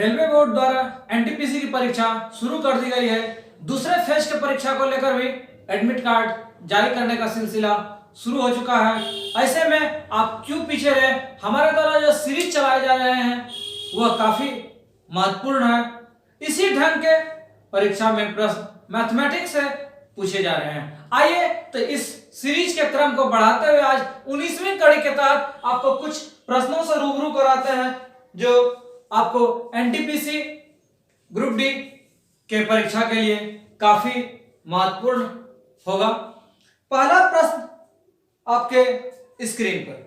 Railway board द्वारा NTPC की परीक्षा शुरू कर दी गई है। दूसरे फेज के परीक्षा को लेकर भी एडमिट कार्ड जारी करने का सिलसिला शुरू हो चुका है। ऐसे में आप क्यों पीछे रहे? हमारे द्वारा जो सीरीज चलाए जा रहे हैं वह काफी महत्वपूर्ण है। इसी ढंग के परीक्षा में प्रश्न मैथमेटिक्स से पूछे जा रहे हैं। आइए तो इस सीरीज के क्रम को बढ़ाते हुए आज 19वीं कड़ी के तहत आपको कुछ प्रश्नों से रूबरू कराते हैं जो आपको एनटीपीसी ग्रुप डी के परीक्षा के लिए काफी महत्वपूर्ण होगा। पहला प्रश्न आपके स्क्रीन पर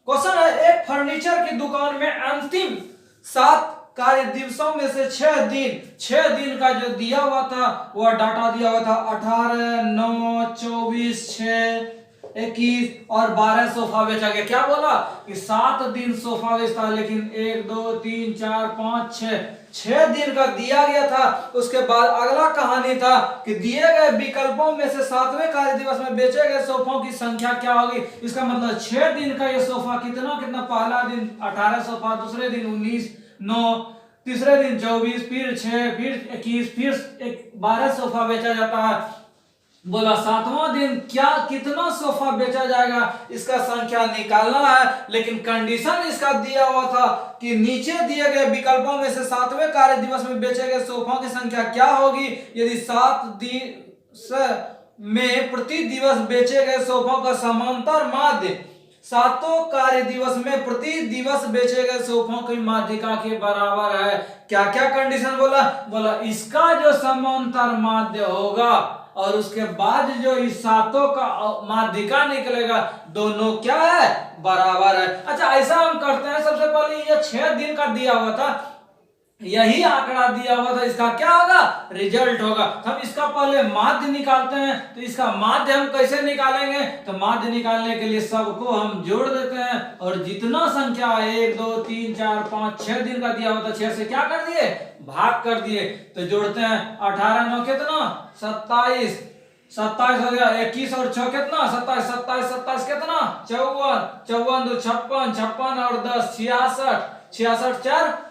क्वेश्चन है, एक फर्नीचर की दुकान में अंतिम 7 कार्य दिवसों में से 6 दिन का जो दिया हुआ था वह डाटा दिया हुआ था 18, 9, 24, 6, 21 और 12 सोफा बेचा गया। क्या बोला कि 7 दिन सोफा बेचता, लेकिन 1, 2, 3, 4, 5, 6 दिन का दिया गया था। उसके बाद अगला कहानी था कि दिए गए विकल्पों में से 7वें कार्य दिवस में बेचे गए सोफों की संख्या क्या होगी। इसका मतलब 6 दिन का ये सोफा कितना, पहला दिन 18 सोफा, दूसरे दिन 19, 9, तीसरे दिन 24, फिर 6, फिर 21, फिर 12 सोफा बेचा जाता है। बोला 7वां दिन क्या कितना सोफा बेचा जाएगा, इसका संख्या निकालना है। लेकिन कंडीशन इसका दिया हुआ था कि नीचे दिए गए विकल्पों में से 7वें कार्य दिवस में बेचे गए सोफों की संख्या क्या होगी। यदि 7 दिन में प्रति दिवस बेचे गए सोफों का समांतर माध्य 7 कार्य दिवस में प्रति दिवस बेचे गए सोफों की माध्यिका के बराबर है। क्या क्या कंडीशन बोला इसका जो समांतर माध्य होगा और उसके बाद जो इस 7 का माध्यिका निकलेगा, दोनों क्या है, बराबर है। अच्छा, ऐसा हम करते हैं, सबसे पहले ये 6 दिन का दिया हुआ था, यही आंकड़ा दिया हुआ था, इसका क्या होगा, रिजल्ट होगा। तो हम इसका पहले माध्य निकालते हैं। तो इसका माध्य हम कैसे निकालेंगे? तो माध्य निकालने के लिए सबको हम जोड़ देते हैं और जितना संख्या 1, 2, 3, 4, 5, 6 दिन का दिया हुआ था, 6 से क्या कर दिए, भाग कर दिए। तो जोड़ते हैं 18, 9 कितना, 27, 27 हो गया, 21 और 6 कितना, 27, 27, 27 कितना, 54, 54 2 56, 56 और 10 66, 66 4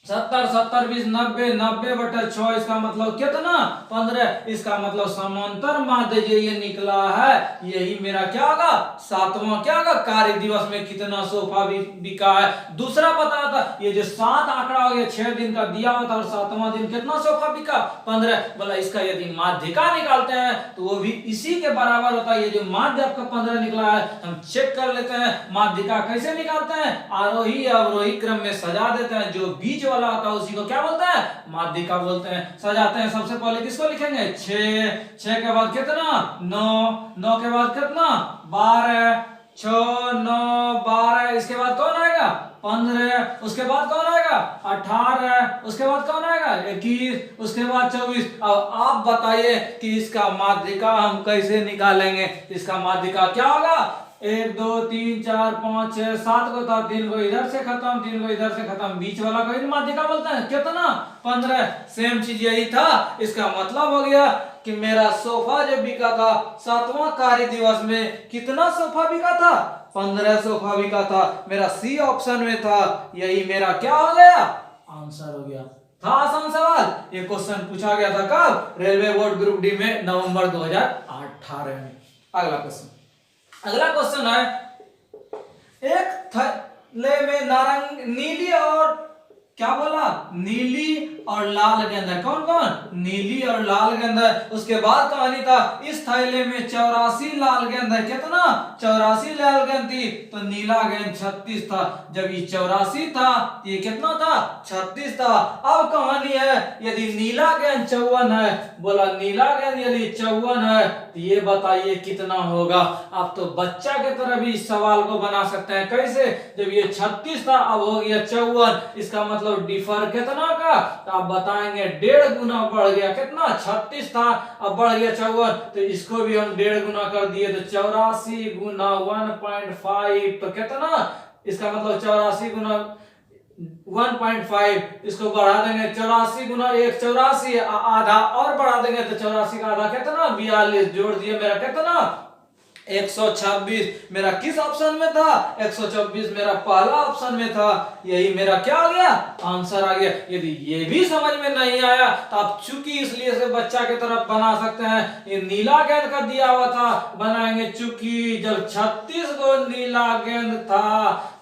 70, 70 20 90, 90 बटा 6, इसका मतलब कितना, 15। इसका मतलब समांतर माध्य जो ये निकला है, यही मेरा क्या होगा, 7वां क्या होगा, कार्य दिवस में कितना सोफा बिका है। दूसरा पता था, ये जो 7 आंकड़ा हो गया, 6 दिन का दिया हुआ था और 7वां दिन कितना सोफा बिका, 15। बोला इसका यदि माध्यिका निकालते हैं तो वो भी इसी के बराबर होता है। ये जो माध्य आपका 15 निकला है, हम चेक कर लेते हैं माध्यिका कैसे निकालते हैं। आरोही अवरोही क्रम में सजा देते हैं, जो बीच वाला होता है उसी को क्या बोलते हैं, माध्यिका बोलते हैं। सजाते हैं, सबसे पहले किसको लिखेंगे, 6, 6 के बाद कितना, 9, 9 के बाद कितना, 12, 6, 9, 12, इसके बाद कौन आएगा, 15, उसके बाद कौन आएगा, 18, उसके बाद कौन आएगा, 21, उसके बाद 24। अब आप बताइए कि इसका माध्यिका हम कैसे निकालेंगे। इसका माध्यिका क्या होगा, 1, 2, 3, 4, 5, 6, 7 को था, 3 को इधर से खत्म, 3 को इधर से खत्म, बीच वाला को माध्यिका बोलते हैं, कितना, 15। सेम चीज यही था। इसका मतलब हो गया कि मेरा सोफा जो बिका था 7वां कार्य दिवस में, कितना सोफा बिका था, 15 सोफा बिका था। मेरा सी ऑप्शन में था, यही मेरा क्या हो गया, आंसर हो गया। था आसान सवाल। ये क्वेश्चन पूछा गया था कब, रेलवे बोर्ड ग्रुप डी में नवंबर 2018 में। अगला क्वेश्चन है, एक थैले में नीली और क्या बोला, नीली और लाल गेंद है। कौन कौन, नीली और लाल गेंद है। उसके बाद कहानी था, इस थैले में 84 लाल गेंद है। कितना, 84 लाल गेंद थी, तो नीला गेंद 36 था। जब ये 84 था, ये कितना था, 36 था। अब कहानी है, यदि नीला गेंद 54 है, बोला नीला गेंद यदि 54 है तो ये बताइए कितना होगा। आप तो बच्चा के तरह भी इस सवाल को बना सकते हैं। कैसे, जब ये 36 था, अब हो गया 54, इसका मतलब डिफर कितना का, तो आप बताएंगे 1.5 गुना बढ़ गया। कितना, 36 था, अब बढ़ गया 54, तो इसको भी हम 1.5 गुना कर दिए, तो 84 गुना 1.5, तो कितना, इसका मतलब 84 गुना 1.5, इसको बढ़ा देंगे 84 गुना 1, 84 आधा और बढ़ा देंगे तो 84 का आधा कितना, 42, जोड़ दिए मेरा कितना, 126 मेरा किस ऑप्शन में था? 126 मेरा पहला ऑप्शन में था। यही मेरा क्या आ गया? आंसर आ गया। यदि ये भी समझ में नहीं आया तो आप चूंकि इसलिए से बच्चा की तरफ बना सकते हैं। ये नीला गेंद का दिया हुआ था, बनाएंगे चूंकि जब 36 गो नीला गेंद था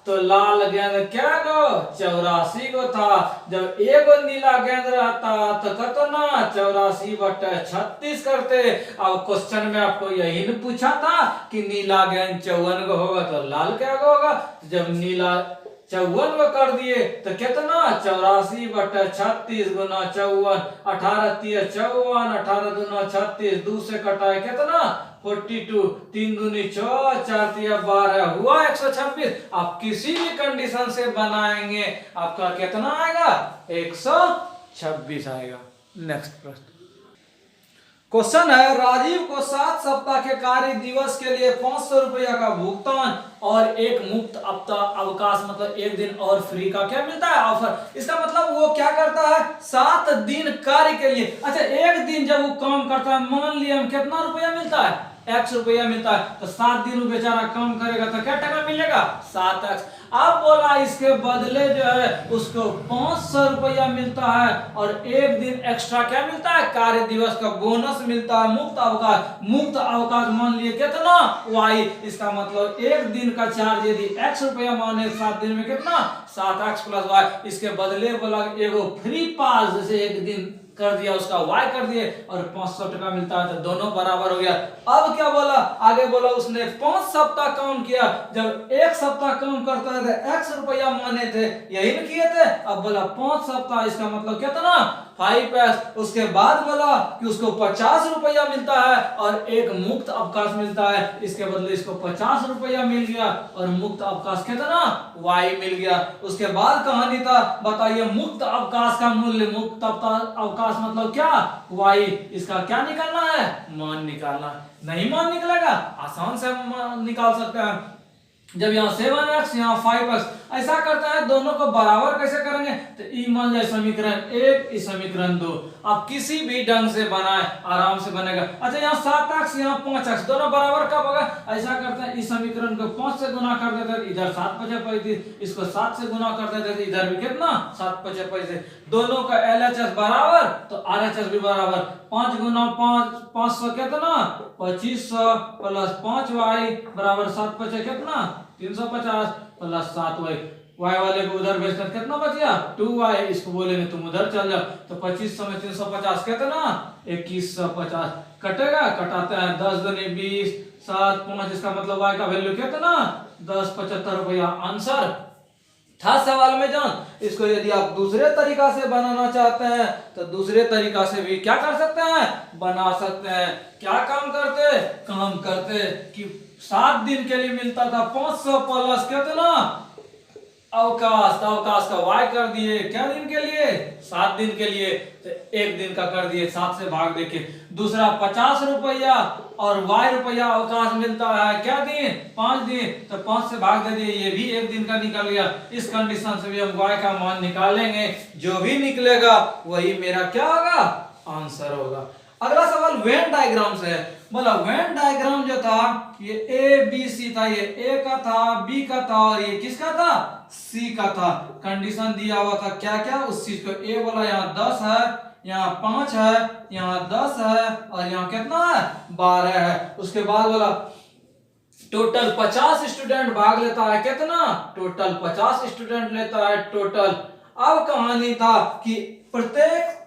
तो लाल गेंद क्या गो? 84 गो था। जब एगो नीला गेंद रहता तो कितना? 84/36 करते। अब क्वेश्चन में आपको यही न पूछा था कि नीला गेंद 54 गो होगा तो लाल क्या गो होगा? जब नीला 54 गो कर दिए तो कितना? 84/36 गुना 54, 18 54, 18 दूना 36, 2 से कटाए कितना? 42, 3 दूनी 6, 4 तिया 12, हुआ 126। आप किसी भी कंडीशन से बनाएंगे आपका कितना आएगा? 126 आएगा। नेक्स्ट प्रश्न। क्वेश्चन है, राजीव को 7 सप्ताह के कार्य दिवस के लिए 500 रुपया का भुगतान और एक मुफ्त अवकाश मतलब एक दिन और फ्री का क्या मिलता है? ऑफर। इसका मतलब वो क्या करता है? 7 दिन कार्य के लिए। अच्छा, एक दिन जब वो काम करता है, मान लिया हम कितना रुपया मिलता है? x रुपया मिलता है, तो 7 दिन वो बेचारा काम करेगा तो क्या टका मिलेगा? 7x। अब बोला इसके बदले जो है उसको 500 रुपया मिलता है और एक दिन एक्स्ट्रा क्या मिलता है? कार्य दिवस का बोनस मिलता है, मुफ्त अवकाश। मुफ्त अवकाश मान लिए कितना? y। इसका मतलब एक दिन का चार्ज यदि x रुपया माने 7 दिन में कितना? 7x + y। इसके बदले बोला एगो फ्री पास, जैसे एक दिन कर दिया उसका y कर दिए और 500 टका मिलता है, तो दोनों बराबर हो गया। अब क्या बोला? आगे बोला उसने 5 सप्ताह काम किया। जब 1 सप्ताह काम करता है तो x रुपया माने थे, यही न किए थे। अब बोला 5 सप्ताह, इसका मतलब कितना? 5x। उसके बाद बोला कि उसको 50 रुपया मिलता है और एक मुफ्त अवकाश मिलता है। इसके बदले इसको 50 रुपया मिल गया और मुफ्त अवकाश कितना? y मिल गया। उसके बाद कहानी था, बताइए मुफ्त अवकाश का मूल्य। मुफ्त अवकाश मतलब क्या? y। इसका क्या निकालना है? मान निकालना। नहीं मान निकलेगा, आसान से हम निकाल सकते हैं। जब यहाँ 7x यहाँ 5x, ऐसा करता है दोनों को बराबर कैसे करेंगे? तो ई मान जाए समीकरण 1, ई समीकरण 2। आप किसी भी ढंग से बनाए आराम से बनेगा। अच्छा, यहाँ 7x यहाँ 5x, दोनों बराबर कब होगा? ऐसा करते हैं इस समीकरण को 5 से गुना कर देते हैं, इधर 7 × 5 = 35, इसको 7 से गुना कर देते हैं, इधर भी कितना? 7 × 5 = 35। दोनों का LHS बराबर तो RHS भी बराबर। 5 × 5 500 कितना? 2500 + 5y बराबर 7 × 5 कितना? 350 + 7y। y वाले को उधर भेजकर कितना बच गया? 2y। इसको बोलेंगे तुम उधर चल जाओ, तो 2500 में 350 कितना? 2150। कटेगा, कटाते हैं 10 दूनी 20, 7 5। इसका मतलब y का वैल्यू कितना? 1075 रुपया। आंसर था सवाल में जान। इसको यदि आप दूसरे तरीका से बनाना चाहते हैं तो दूसरे तरीका से भी क्या कर सकते हैं? बना सकते हैं। क्या काम करते कि 7 दिन के लिए मिलता था 500 प्लस कितना? अवकाश। तो अवकाश का y कर दिए क्या दिन के लिए? 7 दिन के लिए। तो एक दिन का कर दिए 7 से भाग देके। दूसरा 50 रुपया और y रुपया अवकाश मिलता है क्या दिन? 5 दिन। तो 5 से भाग दे दिए, ये भी एक दिन का निकल गया। इस कंडीशन से भी हम y का मान निकालेंगे, जो भी निकलेगा वही मेरा क्या होगा? आंसर होगा। अगला सवाल वेन डायग्राम से है। बोला वेन डायग्राम जो था ये ए बी सी था, ये ए का था, बी का था और ये किसका था? सी का था। कंडीशन दिया हुआ था क्या क्या उस चीज को। ए बोला यहाँ 10 है, यहाँ 5 है, यहाँ 10 है और यहाँ कितना है? 12 है। उसके बाद बोला टोटल 50 स्टूडेंट भाग लेता है। कितना? टोटल 50 स्टूडेंट लेता है टोटल। अब कहानी था कि प्रत्येक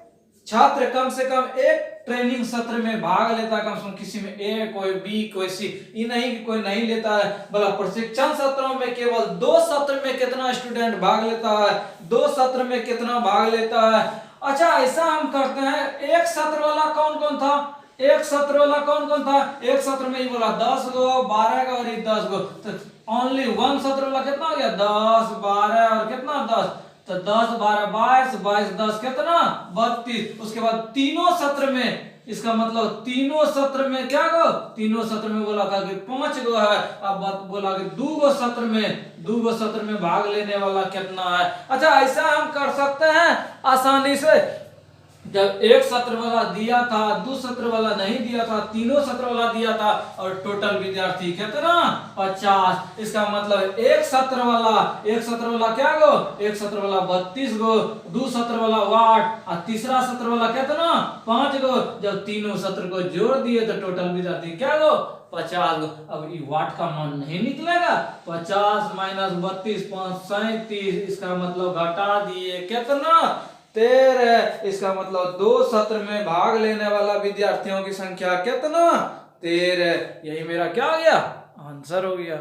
छात्र कम से कम एक ट्रेनिंग सत्र में भाग लेता है, कम से कम किसी में ए, कोई बी, कोई सी। ये नहीं कि कोई नहीं लेता है। बोला प्रशिक्षण सत्रों में केवल 2 सत्र में कितना स्टूडेंट भाग लेता है? 2 सत्र में कितना भाग लेता है? अच्छा, ऐसा हम करते हैं, एक सत्र वाला कौन कौन था? एक सत्र वाला कौन कौन था? एक सत्र में ही बोला 10 गो, 12 गो और 10 गो। तो ओनली 1 सत्र वाला कितना हो गया? 10, 12 और कितना? 10। तो 10, 12, 22, 22, 10 कितना? 32। उसके बाद तीनों सत्र में, इसका मतलब तीनों सत्र में क्या गो? तीनों सत्र में बोला था कि 5 गो है। अब बोला कि 2 गो सत्र में भाग लेने वाला कितना है? अच्छा, ऐसा हम कर सकते हैं आसानी से। जब एक सत्र वाला दिया था, दो सत्र वाला नहीं दिया था, तीनों सत्र वाला दिया था, और टोटल विद्यार्थी कितना 50। इसका मतलब एक सत्र वाला क्या गो, एक सत्र वाला 32 गो, दो सत्र वाला 8 और तीसरा सत्र वाला कितना 5 गो। जब तीनों सत्र को जोड़ दिए तो टोटल विद्यार्थी क्या गो 50 गो। अब ये वाट का मान नहीं निकलेगा, 50 माइनस 32 5 37, इसका मतलब घटा दिए कितना 13। इसका मतलब दो सत्र में भाग लेने वाला विद्यार्थियों की संख्या कितना 13। यही मेरा क्या हो गया आंसर हो गया।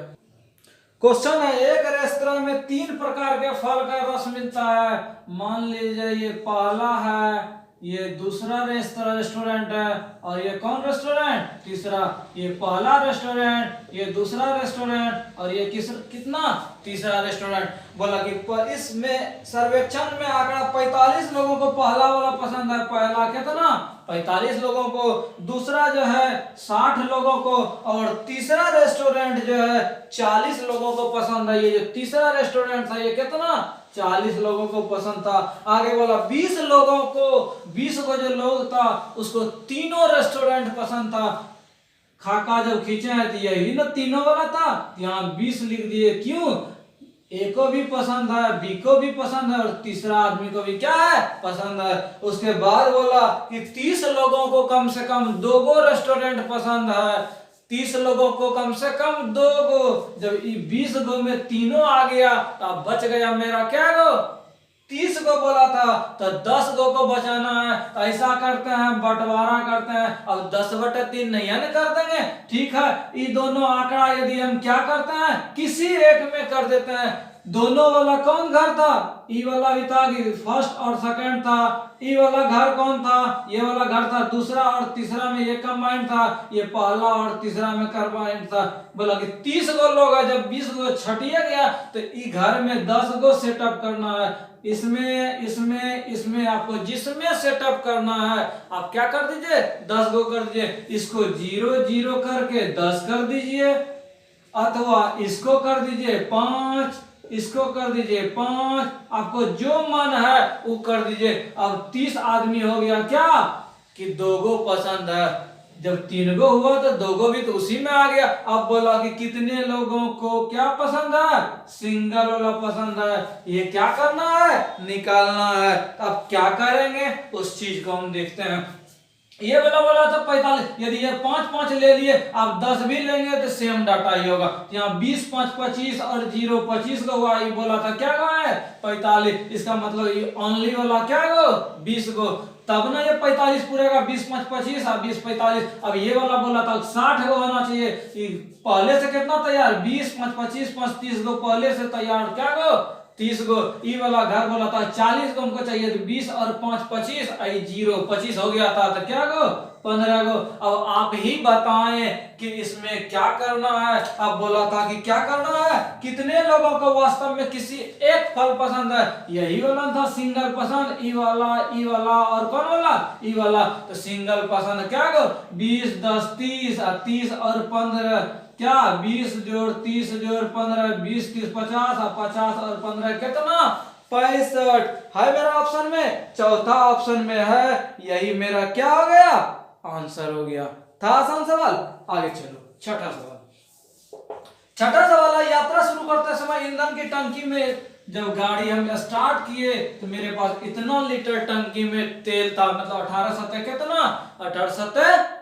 क्वेश्चन है, एक रेस्तरां में 3 प्रकार के फल का रस मिलता है। मान लीजिए ये पहला है, ये दूसरा रेस्टोरेंट है, और ये कौन रेस्टोरेंट तीसरा। ये पहला रेस्टोरेंट, ये दूसरा रेस्टोरेंट, और ये कितना तीसरा रेस्टोरेंट। बोला कि इसमें सर्वेक्षण में आंकड़ा 45 लोगों को पहला वाला पसंद है। पहला कितना 45 लोगों को, दूसरा जो है 60 लोगों को, और तीसरा रेस्टोरेंट जो है 40 लोगों को पसंद है। ये जो तीसरा रेस्टोरेंट था ये कितना 40 लोगों को पसंद था। आगे बोला 20 लोगों को, 20 को जो लोग था उसको तीनों रेस्टोरेंट पसंद था। खाका जब खींचे हैं तो यही ना तीनों वाला था, यहाँ 20 लिख दिए। क्यों, ए को भी पसंद है, बी को भी पसंद है, और तीसरा आदमी को भी क्या है पसंद है। उसके बाद बोला कि 30 लोगों को कम से कम 2 गो रेस्टोरेंट पसंद है। 30 लोगों को कम से कम 2 गो। जब 20 गो में तीनों आ गया तो बच गया मेरा क्या गो 30 को बोला था, तो 10 गो को बचाना है। ऐसा करते हैं, बंटवारा करते हैं। अब 10/3 नहीं है ना कर देंगे, ठीक है। ये दोनों आंकड़ा यदि हम क्या करते हैं किसी एक में कर देते हैं। दोनों वाला कौन घर था, ई वाला भी था कि फर्स्ट और सेकंड था। ई वाला घर कौन था, ये वाला घर था। दूसरा और तीसरा में ये कंबाइंड था, ये पहला और तीसरा में कंबाइंड था। बोला कि 30 गो लोग है, जब 20 गो छटिया गया तो ई घर में 10 गो सेटअप करना है। इसमें आपको जिसमें सेटअप करना है आप क्या कर दीजिए 10 गो कर दीजिए। इसको 0 0 करके 10 कर दीजिए, अथवा इसको कर दीजिए 5, इसको कर दीजिए 5। आपको जो मन है वो कर दीजिए। अब 30 आदमी हो गया क्या कि 2 गो पसंद है। जब 3 गो हुआ तो 2 गो भी तो उसी में आ गया। अब बोला कि कितने लोगों को क्या पसंद है, सिंगल वाला पसंद है। ये क्या करना है निकालना है। अब क्या करेंगे उस चीज को हम देखते हैं। ये वाला बोला था 45, यदि ये 5 ले लिए, आप 10 भी लेंगे तो सेम डाटा ही होगा। यहाँ 20 5 25 और 0 25 का हुआ। ये बोला था क्या गो है 45। इसका मतलब ये ओनली वाला क्या गो 20 गो, तब ना ये 45 पूरेगा। 20 5 25 और 20 45। अब ये वाला बोला था 60 गो होना चाहिए। पहले से कितना तैयार 20 5 25 5 30 गो पहले से तैयार क्या गो 30 गो। ई वाला घर बोला था 40 गो हमको चाहिए, तो 20 और 5 25, 0 25 हो गया था, तो क्या गो 15 गो। अब आप ही बताएं कि इसमें क्या करना है। अब बोला था कि क्या करना है, कितने लोगों को वास्तव में किसी एक फल पसंद है। यही वाला था सिंगल पसंद, ई वाला और कौन वाला ई वाला। तो सिंगल पसंद क्या गो 20 10 30 और 30 और 15 क्या 20 जोड़ 30 जोड़ 15 20 30 50 और 50 और 15 कितना 65 है मेरा ऑप्शन में। चौथा ऑप्शन में है, यही मेरा क्या हो गया आंसर हो गया। था आसान सवाल। आगे चलो छठा सवाल है, यात्रा शुरू करते समय ईंधन की टंकी में जब गाड़ी हम स्टार्ट किए तो मेरे पास इतना लीटर टंकी में तेल था। मतलब 18 सतह कितना 18 सतह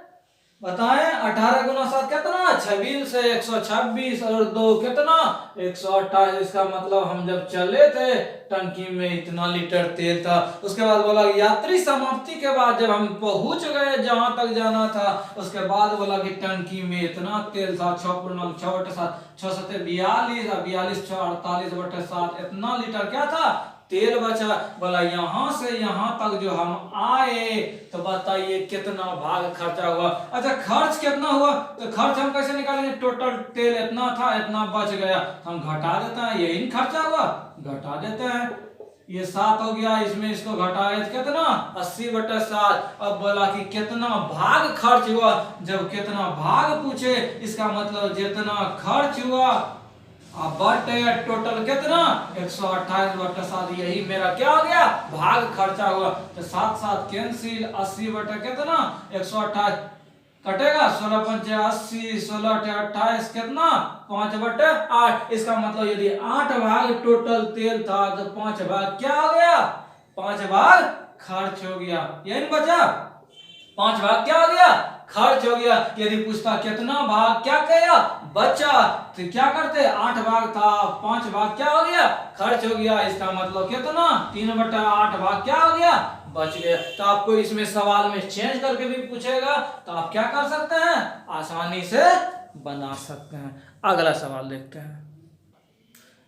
बताएं 18 गुना 7 कितना 26 से 126 और 2 कितना 128। इसका मतलब हम जब चले थे टंकी में इतना लीटर तेल था। उसके बाद बोला यात्री समाप्ति के बाद जब हम पहुंच गए जहां तक जाना था, उसके बाद बोला कि टंकी में इतना तेल था 6.6/7 6 सतह 42 और 42 6 48/7 इतना लीटर क्या था तेल बचा। बोला यहां से यहां तक जो हम आए तो बताइए कितना भाग खर्चा हुआ। अच्छा खर्च कितना हुआ, तो खर्च हम कैसे निकालेंगे। टोटल तेल इतना था, इतना बच गया, हम घटा देते हैं। यही खर्चा हुआ, घटा देते हैं। ये 7 हो गया, इसमें इसको घटाए कितना 80/7। अब बोला कि कितना भाग खर्च हुआ। जब कितना भाग पूछे इसका मतलब जितना खर्च हुआ अब बटे टोटल कितना 128/7, यही मेरा क्या हो गया भाग खर्चा हुआ। तो 7 7 कैंसिल, 80 बटे कितना 128 कटेगा, 16 पंचे 80, 16 अठे 28 कितना 5/8। इसका मतलब यदि 8 भाग टोटल तेल था तो 5 भाग क्या हो गया, 5 भाग खर्च हो गया। यही बचा 5 भाग क्या हो गया खर्च हो गया। यदि पूछता कितना भाग क्या गया बचा, तो क्या करते 8 भाग था 5 भाग क्या हो गया खर्च हो गया। इसका मतलब कितना 3/8 भाग क्या हो गया बच गया। तो आपको इसमें सवाल में चेंज करके भी पूछेगा तो आप क्या कर सकते हैं आसानी से बना सकते हैं। अगला सवाल देखते हैं।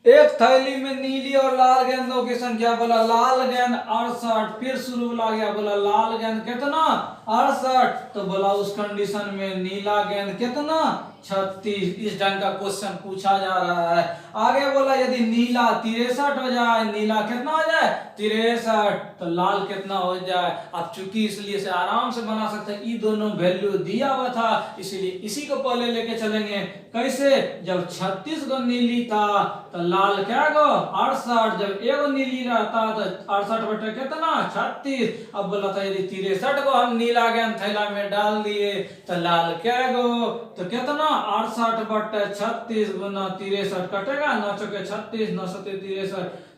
एक थैली में नीली और लाल गेंदों की संख्या, बोला लाल गेंद 68, फिर शुरू बोला गया बोला लाल गेंद कितना 68, तो बोला उस कंडीशन में नीला गेंद कितना 36। इस ढंग का क्वेश्चन पूछा जा रहा है। आगे बोला यदि नीला 63 हो जाए, नीला कितना हो जाए 63, तो लाल कितना हो जाए। अब चूंकि इसलिए से आराम से बना सकते हैं, ये दोनों वैल्यू दिया हुआ था इसीलिए इसी को पहले लेके चलेंगे। कैसे, जब 36 गो नीली था तो लाल क्या गो 68, जब एगो नीली रहता तो 68 बटे कितना 36। अब बोला था यदि 63 गो हम नीला गेंद थैला में डाल दिए तो लाल क्या गो, तो कितना 68 बटे 36 गुना 63 कटेगा, 9 चौके 36, 9 सत्ते 63,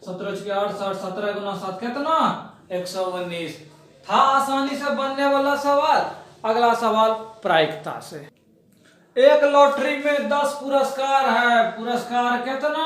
17 चौके 68, 17 गुना 7 कितना 119। था आसानी से बनने वाला सवाल। अगला सवाल प्रायिकता से। एक लॉटरी में 10 पुरस्कार है, पुरस्कार कितना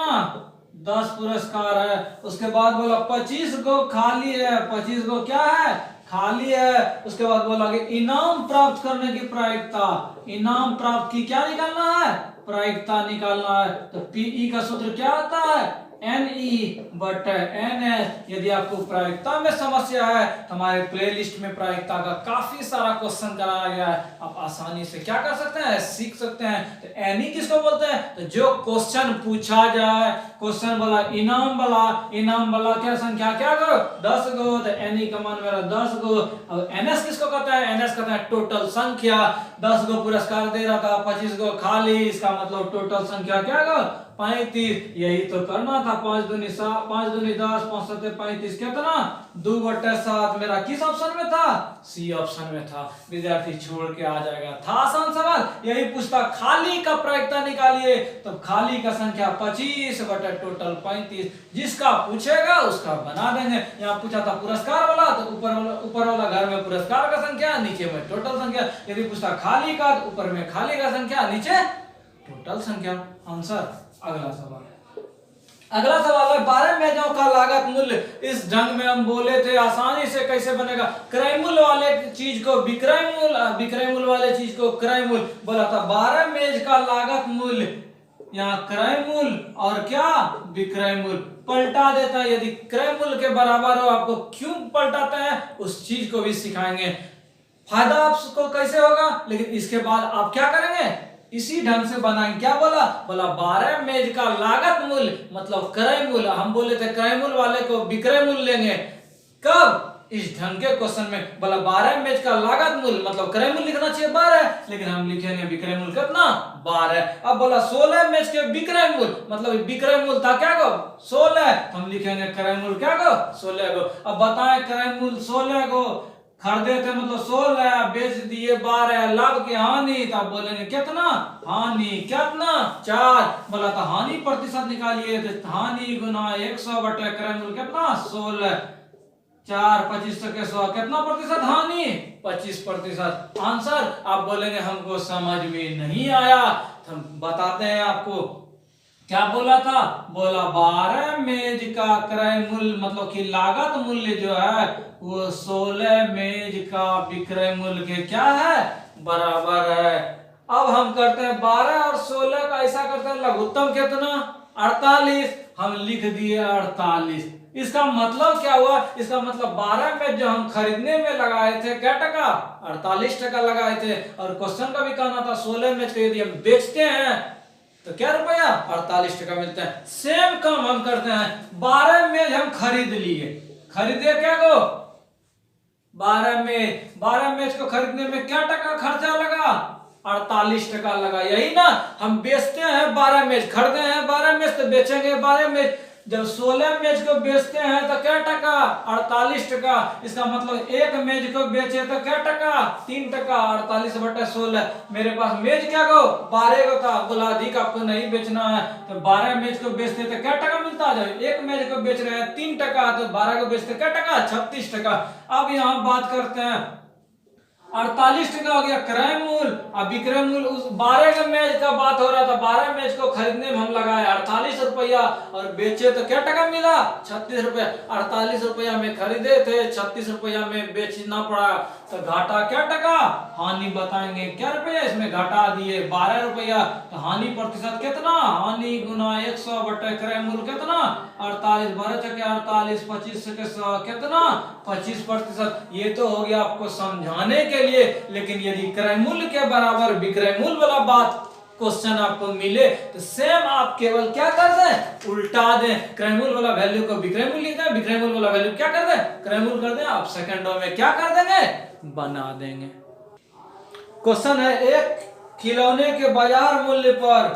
10 पुरस्कार है। उसके बाद बोला 25 गो खाली है, 25 गो क्या है खाली है। उसके बाद बोला कि इनाम प्राप्त करने की प्रायिकता, इनाम प्राप्त की क्या निकालना है प्रायिकता निकालना है। तो पीई का सूत्र क्या होता है NE बटे NS। यदि आपको प्रायिकता में समस्या है तो हमारे प्लेलिस्ट में प्रायिकता का काफी सारा क्वेश्चन कराया गया है, आप आसानी से क्या कर सकते हैं सीख सकते हैं। तो NE किसको बोलते हैं, तो जो क्वेश्चन पूछा जाए, क्वेश्चन बोला इनाम वाला क्या संख्या क्या करो 10 गो, तो NE का मान मेरा 10 गो। अब NS किसको कहता है, NS कहता है टोटल संख्या। 10 गो पुरस्कार दे रहा था, 25 गो खाली, इसका मतलब टोटल संख्या क्या गो 35। यही तो करना था, 5 दूनी 7, 5 दूनी 10, 5 सत्ते 35 कितना 2/7। मेरा किस ऑप्शन में था सी ऑप्शन में था। विद्यार्थी छोड़ के आ जाएगा, था आसान सवाल। यही पूछता खाली का प्रायिकता निकालिए, तो खाली का संख्या 25 बटे टोटल 35। जिसका पूछेगा उसका बना देंगे। यहाँ पूछा था पुरस्कार वाला, तो ऊपर वाला घर में पुरस्कार का संख्या, नीचे में टोटल संख्या। यदि पूछता खाली का, तो ऊपर में खाली का संख्या, नीचे टोटल संख्या। आंसर। अगला सवाल है 12 मेजों का लागत मूल्य। इस ढंग में हम बोले थे आसानी से कैसे बनेगा, क्रय मूल्य वाले चीज को विक्रय मूल्य, विक्रय मूल्य वाले चीज को क्रय मूल्य। बोला था 12 मेज का लागत मूल्य, यहाँ क्रय मूल्य और क्या विक्रय मूल्य पलटा देता है। यदि क्रय मूल्य के बराबर हो, आपको क्यों पलटाते हैं उस चीज को भी सिखाएंगे। फायदा आपको कैसे होगा, लेकिन इसके बाद आप क्या करेंगे इसी ढंग से बनाएंगे। क्या बोला 12 मेज का लागत मूल्य मतलब क्रय मूल्य। हम बोले थे क्रय मूल्य वाले को विक्रय मूल्य लेंगे, कब इस ढंग के क्वेश्चन में। बोला 12 मेज का लागत मूल्य मतलब क्रय मूल्य लिखना चाहिए 12, लेकिन हम लिखेंगे विक्रय मूल्य कितना 12। अब बोला 16 मेज के विक्रय मूल्य मतलब विक्रय मूल्य था क्या गो 16, हम लिखेंगे क्रय मूल्य क्या गो 16 गो। अब बताएं क्रय मूल्य 16 गो, खरीदे थे मतलब 16, बेच दिए 12, लाभ की हानि, तो आप बोलेंगे कितना हानि कितना 4। बोला था हानि प्रतिशत निकालिए, तो हानि गुना 100 बटे क्रय मूल्य कितना 16, 4 25 के 100 कितना प्रतिशत हानि 25%। आंसर। आप बोलेंगे हमको समझ में नहीं आया, तो हम बताते हैं आपको क्या बोला था। बोला 12 मेज का क्रय मूल्य मतलब कि लागत मूल्य जो है वो 16 मेज का विक्रय मूल्य के क्या है बराबर है। अब हम करते हैं 12 और 16 का ऐसा करते हैं लघुत्तम कितना 48, हम लिख दिए 48। इसका मतलब क्या हुआ, इसका मतलब 12 में जो हम खरीदने में लगाए थे क्या टका 48 टका लगाए थे, और क्वेश्चन का भी कहना था 16 में यदि हम बेचते हैं तो क्या रुपया 48 टका मिलता है। सेम काम हम करते हैं 12 में हम खरीद लिए, खरीदे क्या को 12 में को खरीदने में क्या टका खर्चा लगा 48 टका लगा। यही ना, हम बेचते हैं 12 मैच, खरीदे हैं 12 मैच तो बेचेंगे 12 मैच। जब 16 मैच को बेचते हैं तो क्या टका? 48 टका। इसका मतलब एक मैच को बेचे तो क्या टका? 3 टका। 48/16। मेरे पास मैच क्या को 12 को था, बोला अधिक आपको नहीं बेचना है तो 12 मैच को बेचते तो क्या टका मिलता? जब एक मैच को बेच रहे हैं 3 टका तो 12 को बेचते क्या टका? 36 टका। अब यहाँ बात करते हैं 48 टका हो गया क्रय मूल्य। अब विक्रय मूल्य उस 12 के मैच का बात हो रहा था, 12 मैच को खरीदने में हम लगाए 48 रुपया और बेचे तो क्या टका मिला? 36 रुपया। 48 रुपया में खरीदे थे, 36 रुपया में बेचना पड़ा तो घाटा क्या टका? हानि बताएंगे। क्या रुपया इसमें घाटा दिए? 12 रुपया। तो हानि प्रतिशत कितना? हानि गुना 100 बटे क्रय मूल्य कितना? 48। 12 चके 48, 25 चके 100 कितना? 25%। ये तो हो गया आपको समझाने के लिए। लेकिन यदि क्रय मूल्य के बराबर विक्रय मूल्य वाला बात क्वेश्चन आपको मिले तो सेम आप केवल क्या कर दें? उल्टा दें। क्रय मूल्य वाला वैल्यू को विक्रय मूल्य लिख दें, विक्रय मूल्य वाला वैल्यू क्या कर दें? क्रय मूल्य कर दें। आप सेकंडों में क्या कर देंगे? बना देंगे। क्वेश्चन है, एक खिलौने के बाजार मूल्य पर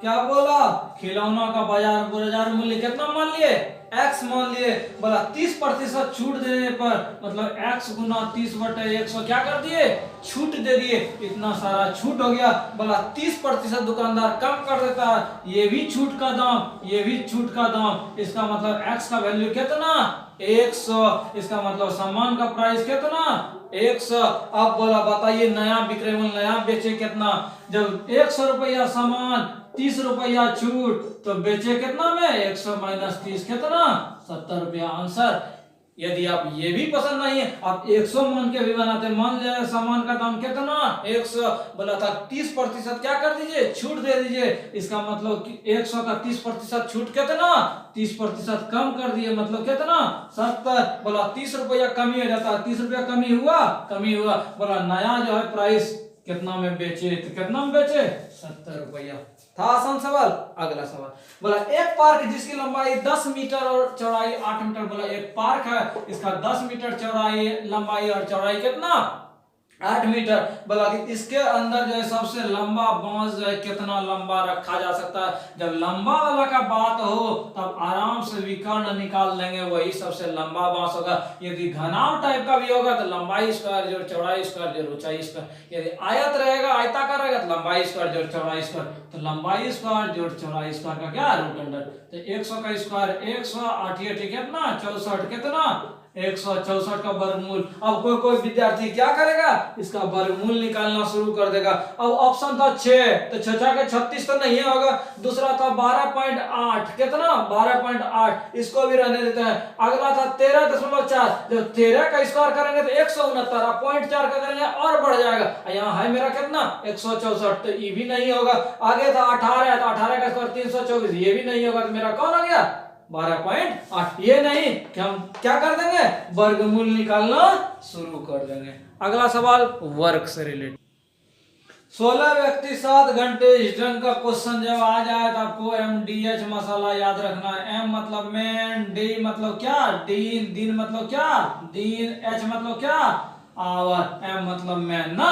क्या बोला? खिलौना का बाजार मूल्य कितना मान लिए? x मान लिए। बोला 30% छूट देने पर, मतलब x गुना 30/100 क्या कर दिए? छूट दे दिए। इतना सारा छूट हो गया। बोला 30% दुकानदार कम कर देता है, ये भी छूट का दाम, ये भी छूट का दाम। इसका मतलब x का वैल्यू कितना? 100। इसका मतलब सामान का प्राइस कितना? 100। अब बोला बताइए नया विक्रय मूल्य, नया बेचे कितना? जब 100 रुपया सामान, 30 रुपया छूट, तो बेचे कितना में? 100 - 30 कितना? 70 रुपया। आंसर। यदि आप ये भी पसंद नहीं है, आप 100 मान के भी बनाते, मान लिया सामान का दाम कितना? 100। बोला था 30% क्या कर दीजिए? छूट दे दीजिए। इसका मतलब कि 100 का 30% छूट कितना? 30% कम कर दिए, मतलब कितना? 70। बोला 30 रुपया कमी हो जाता है, 30 रुपया कमी हुआ? कमी हुआ। बोला नया जो है प्राइस कितना में बेचे? तो कितना में बेचे? 70 रुपया। था आसान सवाल। अगला सवाल बोला, एक पार्क जिसकी लंबाई 10 मीटर और चौड़ाई 8 मीटर। बोला एक पार्क है, इसका 10 मीटर चौड़ाई, लंबाई और चौड़ाई कितना? 8 मीटर। बोला कि इसके अंदर जो है सबसे लंबा बांस जो है कितना लंबा रखा जा सकता है। जब लंबा वाला का बात हो तब आराम से विकर्ण निकाल लेंगे, वही सबसे लंबा बांस होगा। यदि घनाव टाइप का भी होगा तो लंबाई स्क्वायर जोड़ चौड़ाई स्क्वायर जोड़ ऊंचाई स्क्वायर। यदि आयत रहेगा, आयताकार रहेगा तो लंबाई स्क्वायर जोड़ चौड़ाई स्क्वायर। तो लंबाई स्क्वायर जोड़ चौड़ाई स्क्वायर का क्या? Root under. तो 100 का स्क्वायर 100, 8 कितना? 64 कितना? 164 का वर्गमूल। अब कोई विद्यार्थी क्या करेगा? इसका वर्गमूल निकालना शुरू कर देगा। अब ऑप्शन था 6, तो 6 के 36 तो नहीं होगा। दूसरा था 12.8, कितना? 12.8, इसको भी रहने देते हैं। अगला था 13.4, जब 13 का स्क्वायर करेंगे तो 169, आप 0.4 का करेंगे और बढ़ जाएगा। यहाँ है मेरा कितना? 164, तो ये भी नहीं होगा। आगे था 18, तो 18 का स्क्वायर 324, ये भी नहीं होगा। तो मेरा कौन हो गया? 12.8। ये नहीं कि हम क्या कर देंगे? वर्गमूल निकालना शुरू कर देंगे। अगला सवाल वर्क से रिलेटेड। 16 व्यक्ति 7 घंटे इस ढंग का क्वेश्चन जब आ जाए तो आपको MDH मसाला याद रखना है। M मतलब मैन, D मतलब क्या? दिन। दिन मतलब क्या? दिन। H मतलब क्या? आवर। M मतलब मैन ना।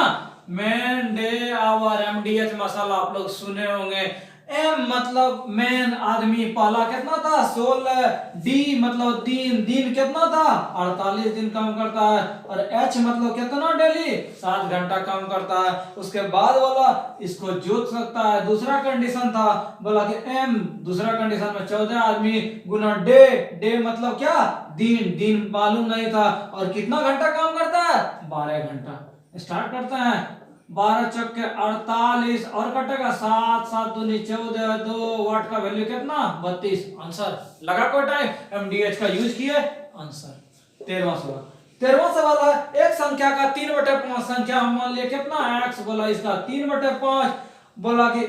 मैन, डे, आवर, MDH मसाला आप लोग सुने होंगे। M मतलब मैन, आदमी, पहला कितना था? 16। D मतलब दिन, दिन कितना था? 48 दिन काम करता है। और H मतलब कितना? डेली 7 घंटा काम करता है। उसके बाद वाला इसको जोड़ सकता है। दूसरा कंडीशन था, बोला कि M, दूसरा कंडीशन में 14 आदमी गुना डे। डे मतलब क्या? दिन। दिन मालूम नहीं था। और कितना घंटा काम करता है? 12 घंटा। स्टार्ट करते हैं। 12 चौके 48 और कटेगा 7, 7 दूनी 14, 2 वाट का वैल्यू कितना? 32। आंसर। लगा कोई टाइम? MDH का यूज किए। आंसर। 13वां सवाल। 13वां सवाल है, एक संख्या का 3/5 संख्या हम मान लिए कितना? x। बोला इसका 3/5। बोला कि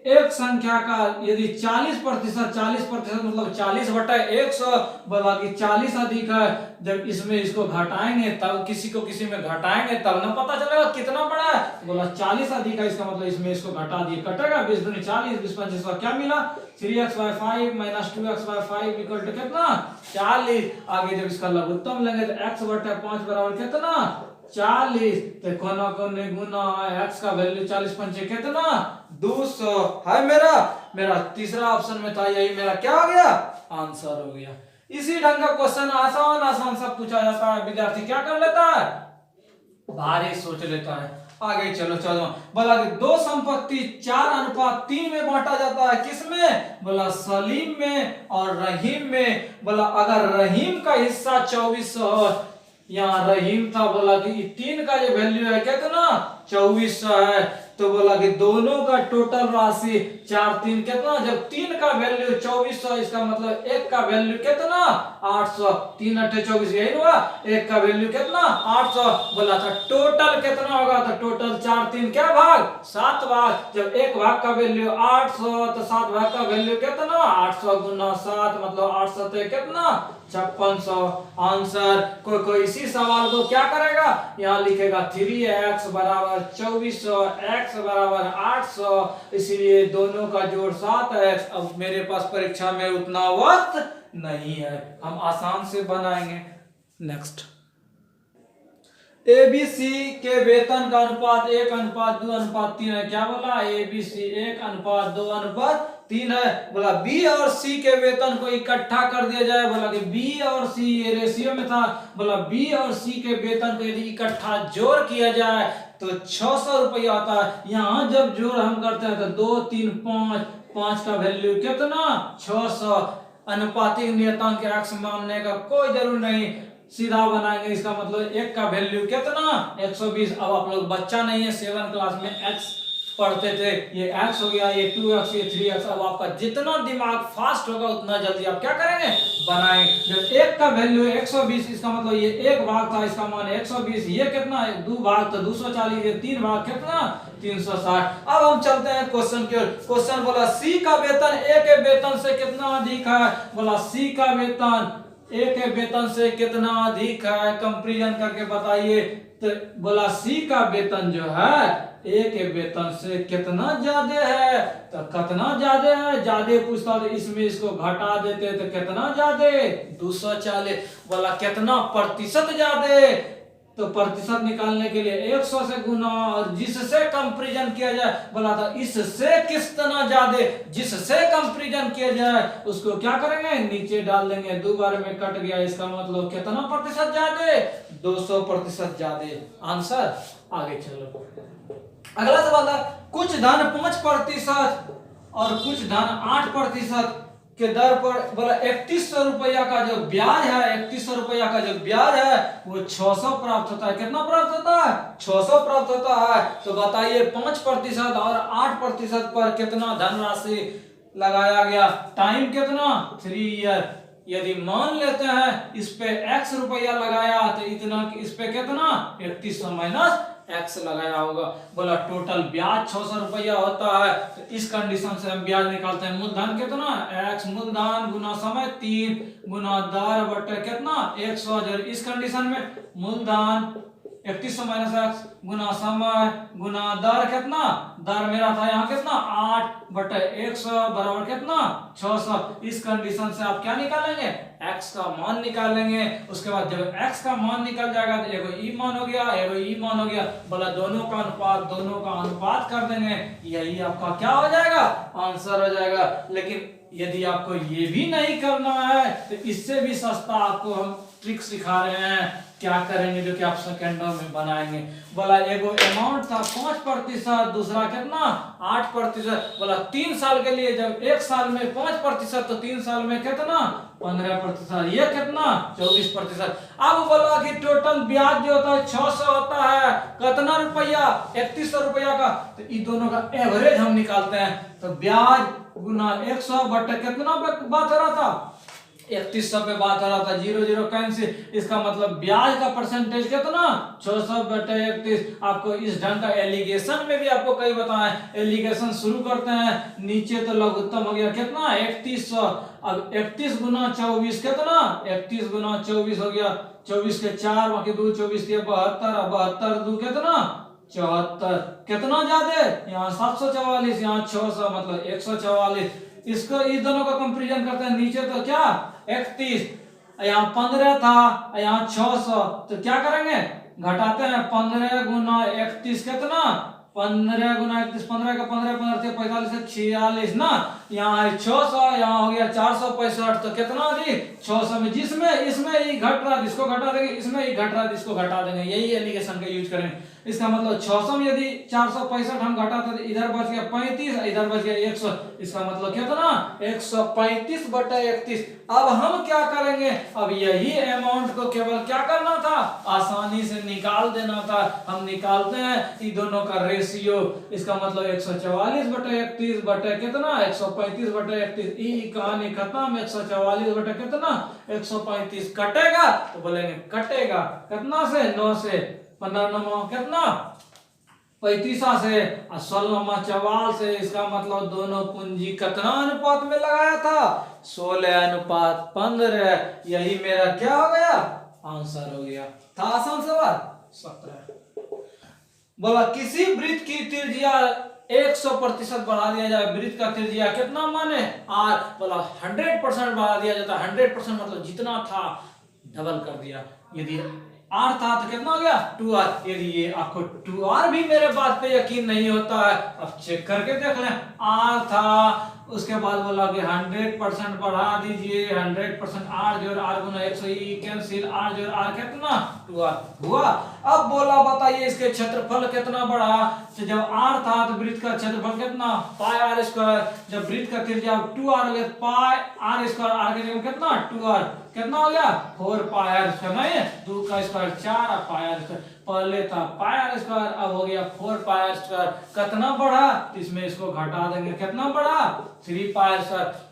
एक संख्या का यदि 40%, 40% मतलब 40/100, बोला कि 40 अधिक है। जब इसमें इसको घटाएंगे तब किसी को किसी में घटाएंगे तब ना पता चलेगा कितना बड़ा है। तो बोला 40 अधिक है, इसका मतलब इसमें इसको घटा दिए, कटेगा 20 दूनी 40, 20 25 क्या मिला? 3x/5 - 2x/5 इक्वल टू कितना? 40। आगे जब इसका लघुत्तम लेंगे तो x बटे 5 बराबर कितना 40। तो कोना कोने गुना x का वैल्यू 40 पंचे कितना 200 है। मेरा तीसरा ऑप्शन में था, यही मेरा क्या हो गया आंसर हो गया। इसी ढंग का क्वेश्चन आसान आसान सब पूछा जाता है, विद्यार्थी क्या कर लेता है भारी सोच लेता है। आगे चलो बोला कि दो संपत्ति 4:3 में बांटा जाता है, किसमें बोला सलीम में और रहीम में। बोला अगर रहीम का हिस्सा 2400 यहाँ रहीम था, बोला कि 3 का जो वैल्यू है कितना 2400 है, तो बोला कि दोनों का टोटल राशि 4 3 कितना, जब 3 का वैल्यू 2400 इसका मतलब 1 का वैल्यू कितना 800, 3 8 24 यही हुआ, 1 का वैल्यू कितना 800। बोला था टोटल कितना होगा, तो टोटल 4 3 क्या भाग 7 भाग, जब 1 भाग का वैल्यू 800 तो 7 भाग का वैल्यू कितना 800 गुना 7 मतलब 800 तो कितना 5600 आंसर। कोई इसी सवाल को क्या करेगा, यहाँ लिखेगा 3x बराबर 2400 x बराबर 800, इसलिए दोनों का जोड़ 7x। अब मेरे पास परीक्षा में उतना वक्त नहीं है, हम आसान से बनाएंगे। नेक्स्ट, ABC के वेतन का अनुपात 1:2:3 है। क्या बोला ABC 1:2:3 है। बोला B और C के वेतन को इकट्ठा कर दिया जाए। बोला कि B और C ये रेशियो में था। बोला B और C के वेतन को यदि इकट्ठा जोड़ किया जाए तो 600 रुपया आता है। यहाँ जब जोड़ हम करते हैं तो 2 3 5 5 का वैल्यू कितना 600। अनुपातिक नियतांक के x मानने का कोई जरूर नहीं, सीधा बनाएंगे। इसका मतलब 1 का वैल्यू कितना 120। अब आप लोग बच्चा नहीं है, 7 क्लास में x पढ़ते थे, ये x हो गया, ये 2x, ये 3x। अब आपका जितना दिमाग फास्ट होगा उतना जल्दी आप क्या करेंगे बनाएं। जब 1 का वैल्यू 120 इसका मतलब ये 1 भाग था, इसका मान 120, ये कितना है 2 भाग तो 240, ये 3 भाग कितना 360। अब हम चलते हैं क्वेश्चन की ओर। क्वेश्चन बोला C का वेतन A के वेतन से कितना अधिक है। बोला C का वेतन A के वेतन से कितना अधिक है, कंपैरिजन करके बताइए। तो बोला C का वेतन जो है A के वेतन से कितना ज्यादा है, तो कितना ज्यादा है, ज्यादा पूछता तो इसमें इसको घटा देते तो कितना ज्यादा 240। बोला कितना प्रतिशत ज्यादा, तो प्रतिशत निकालने के लिए 100 से गुना और जिससे कंपैरिजन किया जाए। बोला था इससे कितना ज्यादा, जिससे कंपैरिजन किया जाए उसको क्या करेंगे नीचे डाल देंगे, 2 बार में कट गया, इसका मतलब कितना प्रतिशत ज्यादा 200% ज्यादा आंसर। आगे चलो अगला सवाल है, कुछ धन 5% और कुछ धन 8% के दर पर बोला 3100 रुपया का जो ब्याज है, 3100 रुपया का जो ब्याज है वो 600 प्राप्त होता है। कितना प्राप्त होता है 600 प्राप्त होता है। तो बताइए 5% और 8% पर कितना धनराशि लगाया गया, टाइम कितना 3 ईयर। यदि मान लेते हैं इस पे x रुपया लगाया तो इतना, इस पे कितना 3100 माइनस x लगाया होगा। बोला टोटल ब्याज 600 रुपया होता है। तो इस कंडीशन से हम ब्याज निकालते हैं। मूलधन कितना x मूलधन गुना समय 3 गुना दर बटे कितना 100। इस कंडीशन में मूलधन 3100 माइनस x गुना समय गुना दर कितना, दर मेरा था यहाँ कितना 8 बटे 100 बराबर कितना 600। इस कंडीशन से आप क्या निकालेंगे x का मान निकालेंगे। उसके बाद जब x का मान निकल जाएगा तो एगो ई मान हो गया, एगो ई मान हो गया। बोला दोनों का अनुपात कर देंगे, यही आपका क्या हो जाएगा आंसर हो जाएगा। लेकिन यदि आपको ये भी नहीं करना है तो इससे भी सस्ता आपको हम ट्रिक सिखा रहे हैं, क्या करेंगे जो कि आप सेकेंडों में बनाएंगे। बोला एगो अमाउंट था 5%, दूसरा कितना 8%। बोला 3 साल के लिए, जब 1 साल में 5% तो 3 साल में कितना 15%, ये कितना 24%। अब बोला कि टोटल ब्याज जो होता है 600 होता है, कितना रुपया 3100 रुपया का। तो इन दोनों का एवरेज हम निकालते हैं। तो ब्याज गुना 100 बटे कितना बात हो रहा था 3100 पे बात हो रहा था, 0 0 कैंसिल। इसका मतलब ब्याज का परसेंटेज कितना 600 बटे 31। आपको इस ढंग का एलिगेशन में भी आपको कई बताएं। एलिगेशन शुरू करते हैं, नीचे तो लघुत्तम हो गया कितना 3100। अब 31 गुना 24 कितना 31 गुना 24 हो गया, 24 के 4 बाकी 2 24 के 72, 72 2 कितना 74। कितना ज्यादा यहाँ 744, यहाँ 600 मतलब 144। इसको इस दोनों का कंपैरिजन करते हैं, नीचे तो क्या 31 यहाँ 15 था, यहाँ 600, तो क्या करेंगे घटाते हैं। 15 गुना 31 कितना, 15 गुना 31, 15 का 15 15 45 46 ना, यहाँ है 600, यहाँ हो गया 465, तो कितना जी 600 में, जिसमें इसमें ही घट रहा है इसको घटा देंगे, इसमें ही घट रहा है इसको घटा देंगे, यही एलिगेशन का यूज करेंगे। इसका मतलब 600 में यदि 465 हम घटाते तो इधर बच गया 35, इधर बच गया 100, इसका मतलब कितना 135 बटा 31। अब हम क्या करेंगे, अब यही अमाउंट को केवल क्या करना था, आसानी से निकाल देना था। हम निकालते हैं इन दोनों का रेशियो, इसका मतलब 144 बटा 31 बटे कितना 135 बटा 31, ई कहानी खत्म। 144 बटा कितना 135 कटेगा, तो बोलेंगे कटेगा कितना से 9 से, 15 9 कितना 35 से, और 16 44 से। इसका मतलब दोनों पूंजी कितना अनुपात में लगाया था, 16:15। यही मेरा क्या हो गया, आंसर हो गया। था आसान सवाल। 17 बोला किसी वृत्त की त्रिज्या 100% बढ़ा दिया जाए, वृत्त का त्रिज्या कितना माने आर, बोला 100% बढ़ा दिया जाता है। 100% मतलब जितना था डबल कर दिया। यदि आर था तो कितना हो गया 2r। यदि ये आपको 2r भी मेरे बात पे यकीन नहीं होता है, अब चेक करके देख लें। आर था, उसके बाद बोला कि 100% बढ़ा दीजिए, 100% आर जोड़ आर गुना 100 कैंसिल, आर जोड़ आर कितना 2r हुआ। अब बोला बताइए इसके क्षेत्रफल कितना बढ़ा, तो जब आर था तो वृत्त का क्षेत्रफल कितना पाई आर स्क्वायर, जब वृत्त का त्रिज्या 2r हो गया पाई आर स्क्वायर, आर की जगह कितना 2r, कितना हो गया 4 पाई आर स्क्वायर, नहीं 2 का स्क्वायर 4 और पाई आर स्क्वायर, पहले था पाई आर स्क्वायर, अब हो गया 4 पाई आर स्क्वायर। कितना बढ़ा, इसमें इसको घटा देंगे, कितना बढ़ा 3 पाई आर स्क्वायर।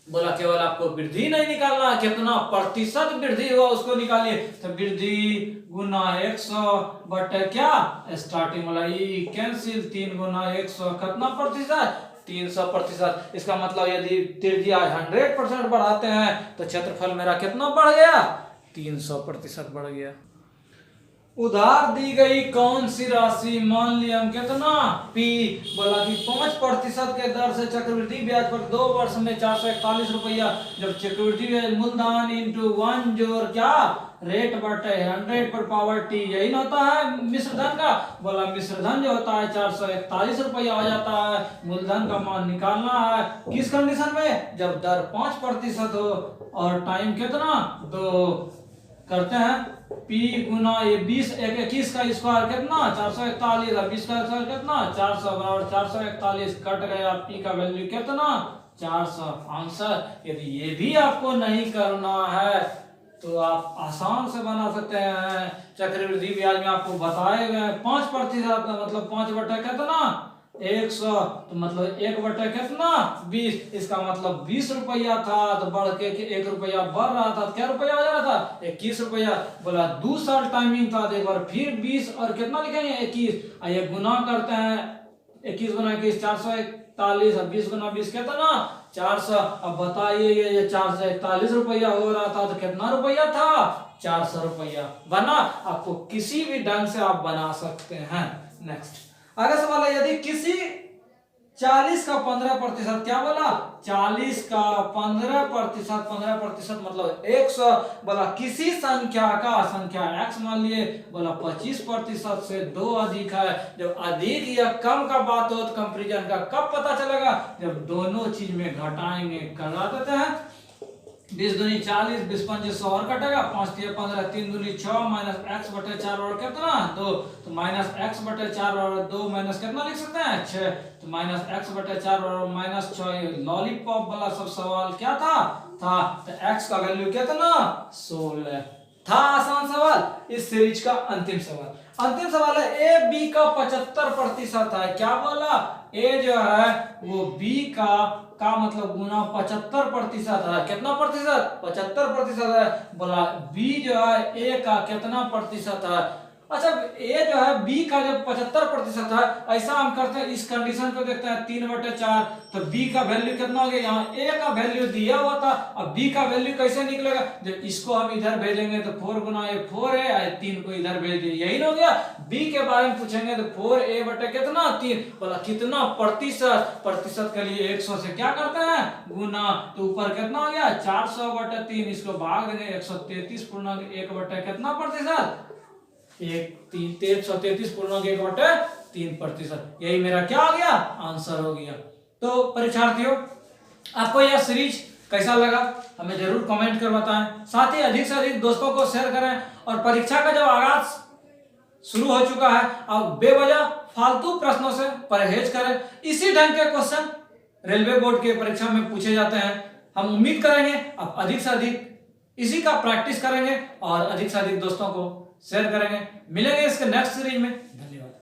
बोला केवल आपको वृद्धि नहीं निकालना, कितना प्रतिशत वृद्धि हुआ उसको निकालिए, तो वृद्धि गुना 100 बटे क्या स्टार्टिंग वाला ई कैंसिल, 3 गुना 100 कितना प्रतिशत 300%। इसका मतलब यदि त्रिज्या 100% बढ़ाते हैं तो क्षेत्रफल मेरा कितना बढ़ गया 300% बढ़ गया। उधार दी गई कौन सी राशि, मान लिया हम कितना P, बोला कि 5% के दर से चक्रवृद्धि ब्याज पर 2 वर्ष में 441 रुपया। जब चक्रवृद्धि ब्याज मूलधन इंटू 1 जोड़ क्या रेट बटे 100 पर पावर t, यही होता है मिश्रधन का। बोला मिश्रधन जो होता है 441 रुपया हो जाता है। मूलधन का मान निकालना है किस कंडीशन में, जब दर 5% हो और टाइम कितना 2। करते हैं P गुना ये 20 21 का स्क्वायर कितना 441 और 20 का स्क्वायर कितना 400 बराबर 441 कट गया। P का वैल्यू कितना 400 आंसर। यदि ये भी आपको नहीं करना है तो आप आसान से बना सकते हैं। चक्रवृद्धि ब्याज में आपको बताए गए 5% मतलब 5 बटा कितना 100, तो मतलब 1 बटा कितना 20, इसका मतलब 20 रुपया था तो बढ़ के 1 रुपया बढ़ रहा था, क्या रुपया आ जा रहा था 21 रुपया। बोला 2 साल टाइमिंग था, तो एक बार फिर 20 और कितना लिखेंगे 21, ये गुना करते हैं 21 गुना 21 441 और 20 गुना 20 कितना 400। अब बताइए ये 441 रुपया हो रहा था तो कितना रुपया था 400 रुपया बना। आपको किसी भी ढंग से आप बना सकते हैं। नेक्स्ट आगे सवाल है, यदि किसी 40 का 15% क्या बोला 40 का 15% मतलब 100। बोला किसी संख्या का संख्या x मान लिए, बोला 25% से 2 अधिक है। जब अधिक या कम का बात हो तो कंपैरिजन का कब पता चलेगा, जब दोनों चीज में घटाएंगे। करा देते हैं 20 दूनी 40 20 पंजे 100 और कटेगा 5 3 15 3 दूनी 6 माइनस x बटे 4 और कितना 2, तो माइनस x बटे 4 और 2 माइनस कितना लिख सकते हैं 6, तो माइनस x बटे 4 और माइनस 6। लॉलीपॉप वाला सब सवाल क्या था तो x का वैल्यू कितना 16 था। आसान सवाल। इस सीरीज का अंतिम सवाल है ए बी का 75% है। क्या बोला ए जो है वो बी का मतलब गुना 75% है। कितना प्रतिशत 75% है। बोला बी जो है ए का कितना प्रतिशत है अच्छा, ये जो है बी का जब 75% है, ऐसा हम करते हैं, इस कंडीशन को देखते हैं 3/4, तो बी का वैल्यू कितना हो गया, यहाँ ए का वैल्यू दिया हुआ था, अब बी का वैल्यू कैसे निकलेगा, जब इसको हम इधर भेजेंगे तो 4 गुना ए 4 है, 3 को इधर भेज दिए, यही हो गया। बी के बारे में पूछेंगे तो 4a बटे कितना 3, बोला कितना प्रतिशत, प्रतिशत के लिए 100 से क्या करते हैं गुना, तो ऊपर कितना हो गया 400/3, इसको भाग देंगे 133 बटे कितना प्रतिशत, 133 यही मेरा क्या हो गया आंसर हो गया। तो परीक्षार्थियों, आपको यह सीरीज कैसा लगा हमें जरूर कमेंट कर बताएं, साथ ही अधिक से अधिक दोस्तों को शेयर करें, और परीक्षा का जब आगाज शुरू हो चुका है, अब बेवजह फालतू प्रश्नों से परहेज करें। इसी ढंग के क्वेश्चन रेलवे बोर्ड के परीक्षा में पूछे जाते हैं। हम उम्मीद करेंगे आप अधिक से अधिक इसी का प्रैक्टिस करेंगे और अधिक से अधिक दोस्तों को शेयर करेंगे। मिलेंगे इसके नेक्स्ट सीरीज में।